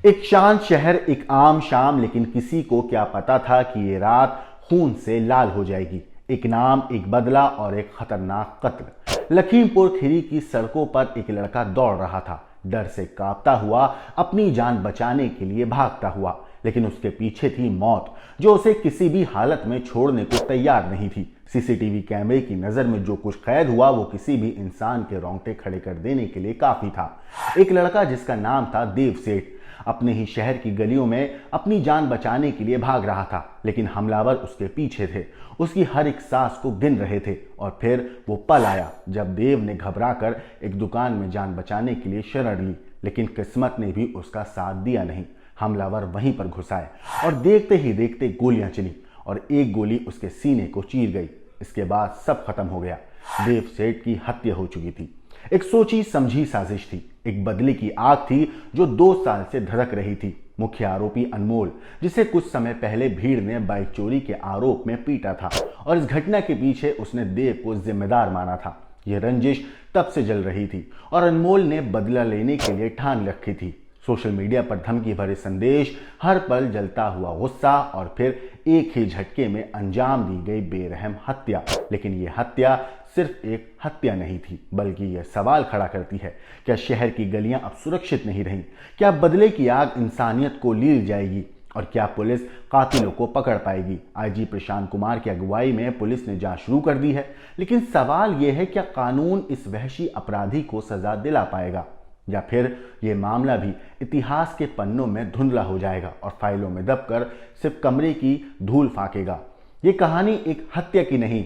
एक शांत शहर, एक आम शाम, लेकिन किसी को क्या पता था कि ये रात खून से लाल हो जाएगी। एक नाम, एक बदला और एक खतरनाक कत्ल। लखीमपुर खीरी की सड़कों पर एक लड़का दौड़ रहा था, डर से कांपता हुआ, अपनी जान बचाने के लिए भागता हुआ। लेकिन उसके पीछे थी मौत, जो उसे किसी भी हालत में छोड़ने को तैयार नहीं थी। सीसीटीवी कैमरे की नजर में जो कुछ कैद हुआ वो किसी भी इंसान के रोंगटे खड़े कर देने के लिए काफी था। एक लड़का जिसका नाम था देव सेठ, अपने ही शहर की गलियों में अपनी जान बचाने के लिए भाग रहा था, लेकिन हमलावर उसके पीछे थे, उसकी हर एक सांस को गिन रहे थे। और फिर वो पल आया जब देव ने घबराकर एक दुकान में जान बचाने के लिए शरण ली, लेकिन किस्मत ने भी उसका साथ दिया नहीं। हमलावर वहीं पर घुस आए और देखते ही देखते गोलियां चली और एक गोली उसके सीने को चीर गई। इसके बाद सब खत्म हो गया। देव सेठ की हत्या हो चुकी थी। एक सोची समझी साजिश थी, एक बदले की आग थी जो 2 साल से धधक रही थी। मुख्य आरोपी अनमोल, जिसे कुछ समय पहले भीड़ ने बाइक चोरी के आरोप में पीटा था और इस घटना के पीछे उसने देव को जिम्मेदार माना था। यह रंजिश तब से जल रही थी और अनमोल ने बदला लेने के लिए ठान रखी थी। सोशल मीडिया पर धमकी भरे संदेश, हर पल जलता हुआ गुस्सा और फिर एक ही झटके में अंजाम दी गई बेरहम हत्या। लेकिन यह हत्या सिर्फ एक हत्या नहीं थी, बल्कि यह सवाल खड़ा करती है, क्या शहर की गलियां अब सुरक्षित नहीं रहीं? क्या बदले की आग इंसानियत को लील जाएगी? और क्या पुलिस कातिलों को पकड़ पाएगी? आईजी प्रशांत कुमार की अगुवाई में पुलिस ने जांच शुरू कर दी है, लेकिन सवाल यह है, क्या कानून इस वहशी अपराधी को सजा दिला पाएगा, या फिर यह मामला भी इतिहास के पन्नों में धुंधला हो जाएगा और फाइलों में दबकर सिर्फ कमरे की धूल फाकेगा? ये कहानी एक हत्या की नहीं,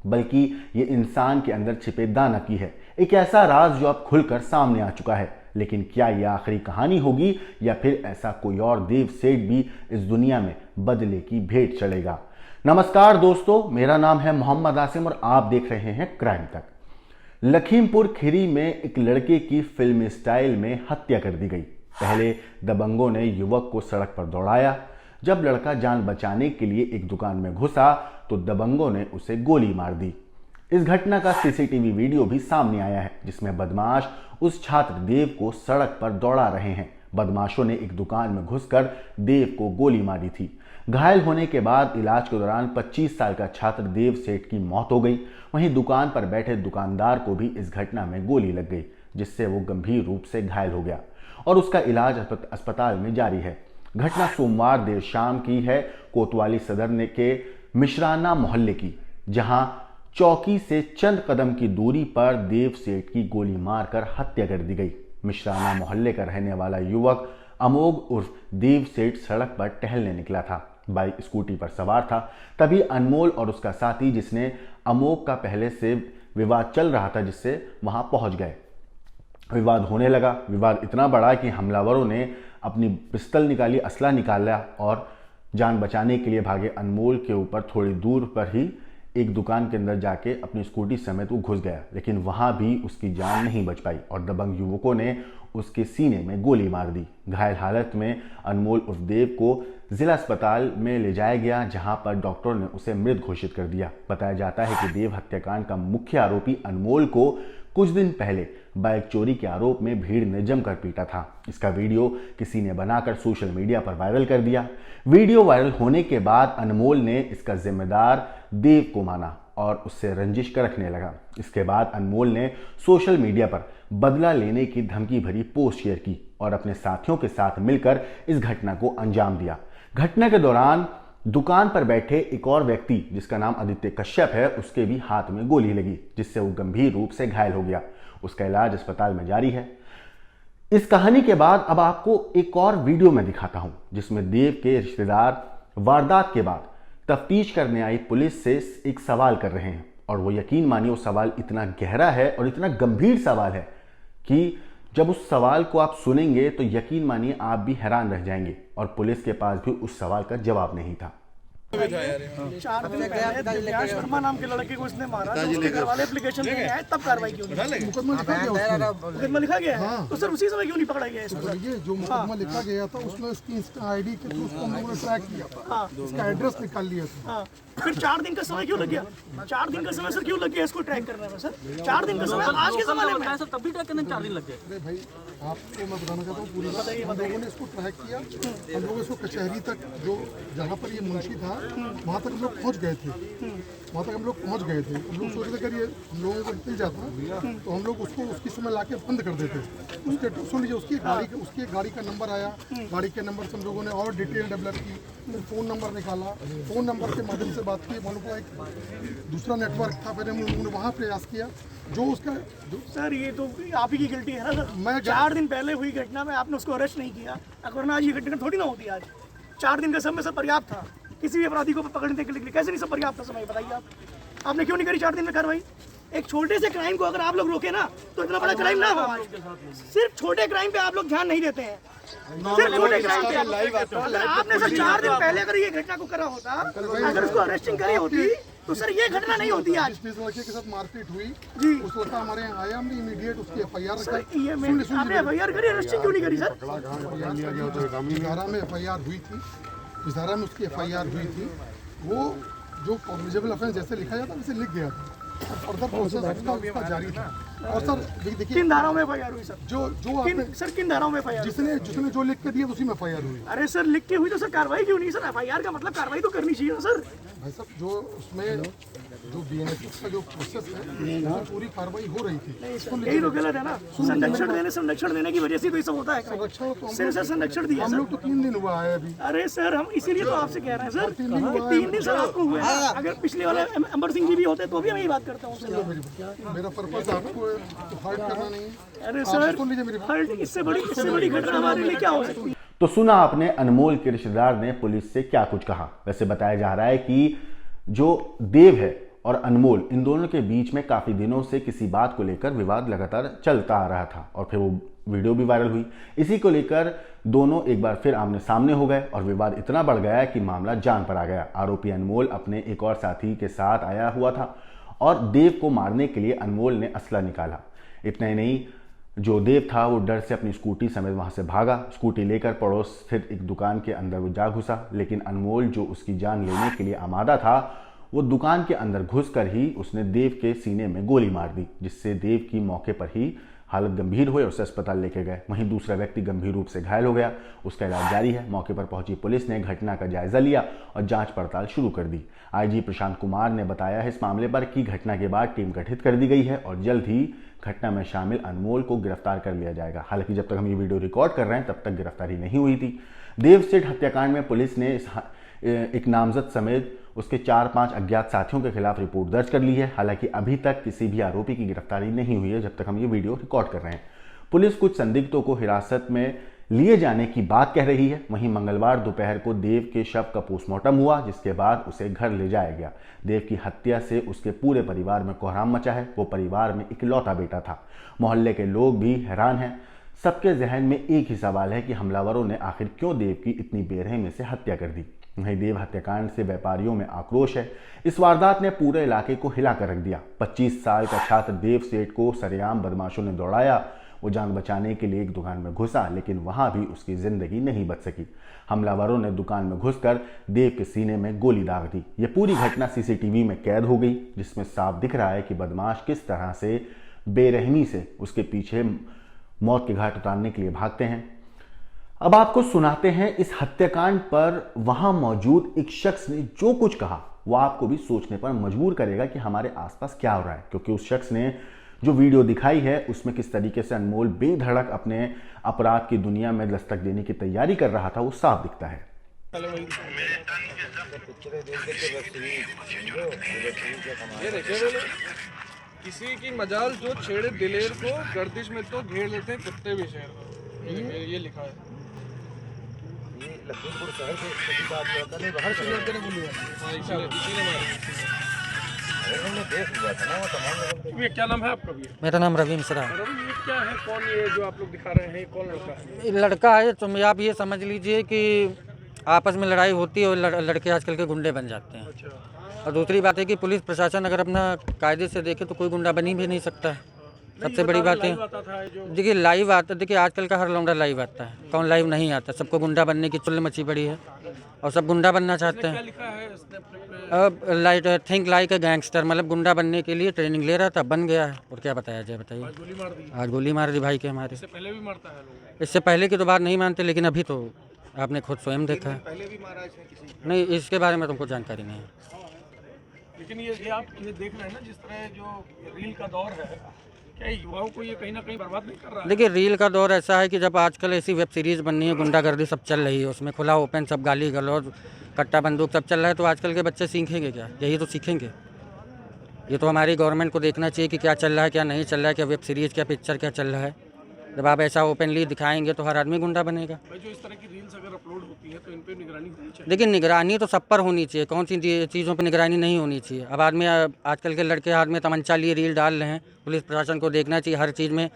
बल्कि ये इंसान के अंदर छिपे दानव की है। एक ऐसा राज जो अब खुलकर सामने आ चुका है। लेकिन क्या यह आखिरी कहानी होगी, या फिर ऐसा कोई और देव सेठ भी इस दुनिया में बदले की भेंट चढ़ेगा? नमस्कार दोस्तों, मेरा नाम है मोहम्मद आसिम और आप देख रहे हैं क्राइम तक। लखीमपुर खीरी में एक लड़के की फिल्मी स्टाइल में हत्या कर दी गई। पहले दबंगों ने युवक को सड़क पर दौड़ाया। जब लड़का जान बचाने के लिए एक दुकान में घुसा तो दबंगों ने उसे गोली मार दी। इस घटना का सीसीटीवी वीडियो भी सामने आया है, जिसमें बदमाश उस छात्र देव को सड़क पर दौड़ा रहे हैं। बदमाशों ने एक दुकान में घुसकर देव को गोली मारी थी। घायल होने के बाद इलाज के दौरान 25 साल का छात्र देव सेठ की मौत हो गई। वहीं दुकान पर बैठे दुकानदार को भी इस घटना में गोली लग गई, जिससे वो गंभीर रूप से घायल हो गया और उसका इलाज अस्पताल में जारी है। घटना सोमवार देर शाम की है, कोतवाली सदर के मिश्राना मोहल्ले की, जहां चौकी से चंद कदम की दूरी पर देव सेठ की गोली मारकर हत्या कर दी गई। मिश्राना मोहल्ले का रहने वाला युवक अमोघ उर्फ देव सेठ सड़क पर टहलने निकला था। बाइक स्कूटी पर सवार था। तभी अनमोल और उसका साथी, जिसने अमोघ का पहले से विवाद चल रहा था, जिससे वहां पहुंच गए। विवाद होने लगा। विवाद इतना बड़ा कि हमलावरों ने अपनी पिस्तल निकाली, असला निकाला और जान बचाने के लिए भागे। अनमोल के ऊपर थोड़ी दूर पर ही एक दुकान के अंदर जाके अपनी स्कूटी समेत वो घुस गया, लेकिन वहां भी उसकी जान नहीं बच पाई और दबंग युवकों ने उसके सीने में गोली मार दी। घायल हालत में अनमोल उर्फ देव को जिला अस्पताल में ले जाया गया, जहां पर डॉक्टर ने उसे मृत घोषित कर दिया। बताया जाता है कि देव हत्याकांड का मुख्य आरोपी अनमोल को कुछ दिन पहले बाइक चोरी के आरोप में भीड़ ने जमकर पीटा था। इसका वीडियो किसी ने बनाकर सोशल मीडिया पर वायरल कर दिया। वीडियो वायरल होने के बाद अनमोल ने इसका जिम्मेदार देव को माना और उससे रंजिश रखने लगा। इसके बाद अनमोल ने सोशल मीडिया पर बदला लेने की धमकी भरी पोस्ट शेयर की और अपने साथियों के साथ मिलकर इस घटना को अंजाम दिया। घटना के दौरान दुकान पर बैठे एक और व्यक्ति, जिसका नाम आदित्य कश्यप है, उसके भी हाथ में गोली लगी, जिससे वो गंभीर रूप से घायल हो गया। उसका इलाज अस्पताल में जारी है। इस कहानी के बाद अब आपको एक और वीडियो में दिखाता हूं, जिसमें देव के रिश्तेदार वारदात के बाद तफ्तीश करने आई पुलिस से एक सवाल कर रहे हैं। और वो यकीन मानिए, वो सवाल इतना गहरा है और इतना गंभीर सवाल है कि जब उस सवाल को आप सुनेंगे तो यकीन मानिए आप भी हैरान रह जाएंगे। और पुलिस के पास भी उस सवाल का जवाब नहीं था। 4 दिन पहले दिव्यांश वर्मा नाम के लड़के को इसने मारा, तो उसके घर वाले एप्लीकेशन देने आए, तब कार्रवाई क्यों नहीं? मुकदमा लिखा गया है, तो सर उसी समय क्यों नहीं पकड़ा गया इसको? ये जो मुकदमा लिखा गया था उसमें इसकी आईडी के थ्रू उसको हम लोगों ने ट्रैक किया था, इसका एड्रेस निकाल लिया था। हाँ, फिर 4 दिन का समय क्यों लग गया? 4 दिन का समय सर क्यों लग गया इसको ट्रैक करने में? सर 4 दिन का समय आज के जमाने में सर तब भी ट्रैक करने में 4 दिन लग गए। अरे भाई आपको मैं बताना चाहता हूँ पूरी बात। हम लोगों ने इसको ट्रैक किया, हम लोग इसको कचहरी तक, जो जहाँ पर ये मुंशी था वहाँ तक हम लोग पहुँच गए थे, वहाँ तक हम लोग पहुँच गए थे। हम लोग सोच रहे थे अगर ये हम लोगों को मिल जाता तो हम लोग उसको उसकी समय ला के बंद कर देते। उसके सुन लीजिए, उसकी गाड़ी का नंबर आया, गाड़ी के नंबर से हम लोगों ने और डिटेल डेवलप की, फिर फ़ोन नंबर निकाला, फ़ोन नंबर के माध्यम से बात की, वहाँ का एक दूसरा नेटवर्क था, फिर हम लोगों ने वहाँ प्रयास किया जो उसका सर ये तो आप ही की गिल्टी है ना सर। मैं 4 दिन पहले हुई घटना में आपने उसको अरेस्ट नहीं किया, वरना आज ये घटना थोड़ी ना होती। आज 4 दिन का समय सर पर्याप्त था किसी भी अपराधी को पकड़ने के लिए। कैसे नहीं सब पर्याप्त था समय, बताइए आपने क्यों नहीं करी 4 दिन में कार्रवाई? एक छोटे से क्राइम को अगर आप लोग रोके ना तो इतना बड़ा क्राइम ना हो। सिर्फ छोटे क्राइम पे आप लोग ध्यान नहीं देते हैं, सिर्फ छोटे क्राइम पे। अगर आपने सर 4 दिन पहले अगर ये घटना को करा होता, अगर उसको अरेस्टिंग करी होती तो सर ये घटना नहीं होती आज। जिस लड़के के साथ मारपीट हुई जी, उस लड़का हमारे यहाँ आया, हमने इमीडिएट उसकी FIR आपने FIR करी, अरेस्टिंग क्यों नहीं करी सर? इशारा में FIR हुई थी, इशारा में उसकी FIR हुई थी। वो जो कॉग्निजेबल ऑफेंस जैसे लिखा जाता वैसे लिख गया था, फर्दर प्रोसेस उसका जारी था। और सर देखिए किन धाराओं में FIR हुई सर? जो आपने सर किन धाराओं में FIR? जिसने जो लिख के दिया उसी में FIR हुई। अरे सर लिख के हुई तो सर कार्रवाई क्यों नहीं? सर FIR का मतलब कार्रवाई तो करनी चाहिए ना सर। भाई साहब जो उसमें जो BNSS का जो प्रोसेस है उसमें पूरी कार्रवाई हो रही थी। यही तो गलत है ना, संरक्षण देने की वजह से तो ये सब होता है। संरक्षण दिया हम लोग तो 3 दिन हुआ है अभी। अरे सर हम इसीलिए तो आपसे कह रहे हैं सर, 3 दिन सर आपको हुए। अगर पिछले वाले अमर सिंह जी भी होते तो भी मैं यही बात करता हूँ। मेरा पर्पस आपको हर्ट करना नहीं है। अरे सर इससे बड़ी घटना हमारे लिए क्या हो सकती है? तो सुना आपने अनमोल के रिश्तेदार ने पुलिस से क्या कुछ कहा। वैसे बताया जा रहा है कि जो देव है और अनमोल, इन दोनों के बीच में काफी दिनों से किसी बात को लेकर विवाद लगातार चलता आ रहा था और फिर वो वीडियो भी वायरल हुई। इसी को लेकर दोनों एक बार फिर आमने सामने हो गए और विवाद इतना बढ़ गया कि मामला जान पर आ गया। आरोपी अनमोल अपने एक और साथी के साथ आया हुआ था और देव को मारने के लिए अनमोल ने असला निकाला। इतना ही नहीं, जो देव था वो डर से अपनी स्कूटी समेत वहां से भागा। स्कूटी लेकर पड़ोस स्थित एक दुकान के अंदर वो जा घुसा, लेकिन अनमोल जो उसकी जान लेने के लिए आमादा था वो दुकान के अंदर घुसकर ही उसने देव के सीने में गोली मार दी, जिससे देव की मौके पर ही हालत गंभीर हुई और उसे अस्पताल लेके गए। वहीं दूसरा व्यक्ति गंभीर रूप से घायल हो गया, उसका इलाज जारी है। मौके पर पहुंची पुलिस ने घटना का जायजा लिया और जांच पड़ताल शुरू कर दी। IG प्रशांत कुमार ने बताया है इस मामले पर कि घटना के बाद टीम गठित कर दी गई है और जल्द ही घटना में शामिल अनमोल को गिरफ्तार कर लिया जाएगा। हालांकि जब तक हम ये वीडियो रिकॉर्ड कर रहे हैं तब तक गिरफ्तारी नहीं हुई थी। देव सेठ हत्याकांड में पुलिस ने एक नामजद समेत उसके 4-5 अज्ञात साथियों के खिलाफ रिपोर्ट दर्ज कर ली है। हालांकि अभी तक किसी भी आरोपी की गिरफ्तारी नहीं हुई है जब तक हम ये वीडियो रिकॉर्ड कर रहे हैं। पुलिस कुछ संदिग्धों को हिरासत में लिए जाने की बात कह रही है। वहीं मंगलवार दोपहर को देव के शव का पोस्टमार्टम हुआ, जिसके बाद उसे घर ले जाया गया। देव की हत्या से उसके पूरे परिवार में कोहराम मचा है। वो परिवार में इकलौता बेटा था। मोहल्ले के लोग भी हैरान हैं। सबके जहन में एक ही सवाल है कि हमलावरों ने आखिर क्यों देव की इतनी बेरहमी से हत्या कर दी। वहीं देव हत्याकांड से व्यापारियों में आक्रोश है। इस वारदात ने पूरे इलाके को हिला कर रख दिया। 25 साल का छात्र देव सेठ को सरेआम बदमाशों ने दौड़ाया। वो जान बचाने के लिए एक दुकान में घुसा, लेकिन वहां भी उसकी जिंदगी नहीं बच सकी। हमलावरों ने दुकान में घुसकर देव के सीने में गोली दाग दी। ये पूरी घटना CCTV में कैद हो गई, जिसमें साफ दिख रहा है कि बदमाश किस तरह से बेरहमी से उसके पीछे मौत के घाट उतारने के लिए भागते हैं। अब आपको सुनाते हैं इस हत्याकांड पर वहां मौजूद एक शख्स ने जो कुछ कहा, वो आपको भी सोचने पर मजबूर करेगा कि हमारे आसपास क्या हो रहा है। क्योंकि उस शख्स ने जो वीडियो दिखाई है उसमें किस तरीके से अनमोल बेधड़क अपने अपराध की दुनिया में दस्तक देने की तैयारी कर रहा था वो साफ दिखता है। किसी की मजाल जो छेड़े दिलेर को गर्दिश में तो घेर लेते हैं कुत्ते भी शहर को। ये लिखा है। ये लखीमपुर शहर से किसी बात करता नहीं, बाहर से लड़के ने बोली है। हां इसीलिए हमने देख लिया था ना वो तमाम। ये क्या नाम है आपका? भी मेरा नाम रवि मिश्रा है। रवि, ये क्या है? कौन ये जो आप लोग दिखा रहे हैं? कौन लड़का है? लड़का है तो आप ये समझ लीजिए कि आपस में लड़ाई होती है और लड़के आजकल के गुंडे बन जाते हैं। और दूसरी बात है कि पुलिस प्रशासन अगर अपना कायदे से देखे तो कोई गुंडा बनी भी नहीं सकता है। सबसे बड़ी बात है, देखिए लाइव आता, देखिए आजकल का हर लौंडा लाइव आता है, कौन लाइव नहीं आता। सबको गुंडा बनने की चुल्ल मची पड़ी है और सब गुंडा बनना चाहते हैं। अब light think like a gangster, मतलब गुंडा बनने के लिए ट्रेनिंग ले रहा था, बन गया है। और क्या बताया जाए, बताइए। आज गोली मार दी भाई के हमारे। इससे पहले भी मारता है लोग? इससे पहले की तो बात नहीं मानते, लेकिन अभी तो आपने खुद स्वयं देखा है। पहले भी मारा इसने किसी? नहीं, इसके बारे में तुमको जानकारी नहीं है। लेकिन ये आप ये देख रहे हैं ना, जिस तरह जो रील का दौर है, क्या युवाओं को ये कहीं ना कहीं बर्बाद नहीं कर रहा है? देखिए रील का दौर ऐसा है कि जब आजकल ऐसी वेब सीरीज़ बननी है, गुंडागर्दी सब चल रही है, उसमें खुला ओपन सब गाली गलौज कट्टा बंदूक सब चल रहा है, तो आजकल के बच्चे सीखेंगे क्या? यही तो सीखेंगे। ये तो हमारी गवर्नमेंट को देखना चाहिए कि क्या चल रहा है, क्या नहीं चल रहा है, क्या वेब सीरीज़, क्या पिक्चर क्या चल रहा है। जब आप ऐसा ओपनली दिखाएंगे तो हर आदमी गुंडा बनेगा। भाई जो इस तरह की रील्स अगर अपलोड होती है तो इन पे निगरानी होनी चाहिए। देखिए निगरानी तो सब पर होनी चाहिए, कौन सी चीज़ों पर निगरानी नहीं होनी चाहिए। अब आदमी आजकल के लड़के हाथ में तमंचा लिए रील डाल रहे हैं, पुलिस प्रशासन को देखना चाहिए। हर चीज़ में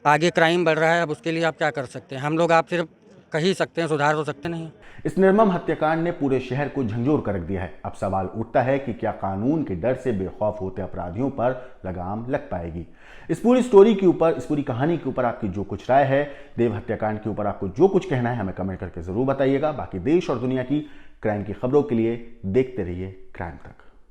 आगे क्राइम बढ़ रहा है, अब उसके लिए आप क्या कर सकते हैं? हम लोग आप सिर्फ कह ही सकते हैं, सुधार हो सकते नहीं। इस निर्मम हत्याकांड ने पूरे शहर को झंझोर कर रख दिया है। अब सवाल उठता है कि क्या कानून के डर से बेखौफ होते अपराधियों पर लगाम लग पाएगी। इस पूरी स्टोरी के ऊपर, इस पूरी कहानी के ऊपर आपकी जो कुछ राय है, देव हत्याकांड के ऊपर आपको जो कुछ कहना है, हमें कमेंट करके जरूर बताइएगा। बाकी देश और दुनिया की क्राइम की खबरों के लिए देखते रहिए क्राइम तक।